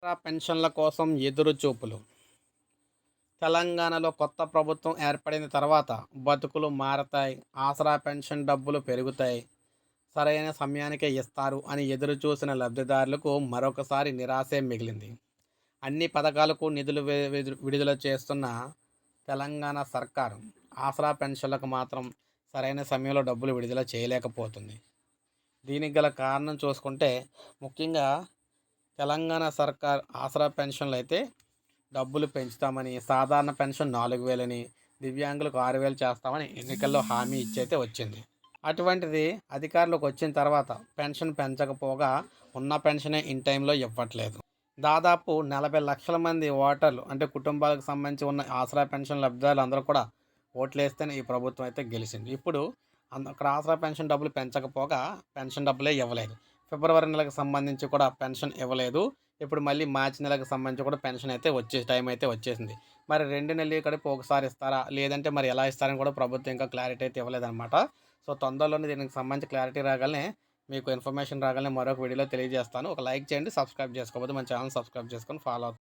ఆసరా పెన్షన్ల కోసం ఎదురు చూపులు. తెలంగాణలో కొత్త ప్రభుత్వం ఏర్పడిన తర్వాత బతుకులు మారతాయి, ఆసరా పెన్షన్ డబ్బులు పెరుగుతాయి, సరైన సమయానికే ఇస్తారు అని ఎదురు చూసిన లబ్ధిదారులకు మరొకసారి నిరాశే మిగిలింది. అన్ని పథకాలకు నిధులు విడుదల చేస్తున్న తెలంగాణ సర్కారు ఆసరా పెన్షన్లకు మాత్రం సరైన సమయంలో డబ్బులు విడుదల చేయలేకపోతుంది. దీనికి గల కారణం చూసుకుంటే ముఖ్యంగా తెలంగాణ సర్కార్ ఆసరా పెన్షన్లు అయితే డబ్బులు పెంచుతామని, సాధారణ పెన్షన్ 4,000 దివ్యాంగులకు 6,000 చేస్తామని ఎన్నికల్లో హామీ ఇచ్చైతే వచ్చింది. అటువంటిది అధికారంలోకి వచ్చిన తర్వాత పెన్షన్ పెంచకపోగా ఉన్న పెన్షనే ఇన్ టైంలో ఇవ్వట్లేదు. దాదాపు 40 లక్షల మంది ఓటర్లు అంటే కుటుంబాలకు సంబంధించి ఉన్న ఆసరా పెన్షన్ లబ్ధిదారులు అందరూ కూడా ఓట్లేస్తేనే ఈ ప్రభుత్వం అయితే గెలిచింది. ఇప్పుడు అక్కడ ఆసరా పెన్షన్ డబ్బులు పెంచకపోగా పెన్షన్ డబ్బులే ఇవ్వలేదు. ఫిబ్రవరి నెలకు సంబంధించి కూడా పెన్షన్ ఇవ్వలేదు. ఇప్పుడు మళ్ళీ మార్చి నెలకు సంబంధించి కూడా పెన్షన్ అయితే టైం అయితే వచ్చేసింది. మరి 2 నెలలు కలిపి ఒకసారి ఇస్తారా? లేదంటే మరి ఎలా ఇస్తారని కూడా ప్రభుత్వం ఇంకా క్లారిటీ అయితే ఇవ్వలేదన్నమాట. సో తొందరలోనే దీనికి సంబంధించి క్లారిటీ రాగానే మీకు ఇన్ఫర్మేషన్ రాగానే మరొక వీడియోలో తెలియజేస్తాను. ఒక లైక్ చేయండి. సబ్స్క్రైబ్ చేసుకోకపోతే మన ఛానల్ సబ్స్క్రైబ్ చేసుకొని ఫాలో అవుతుంది.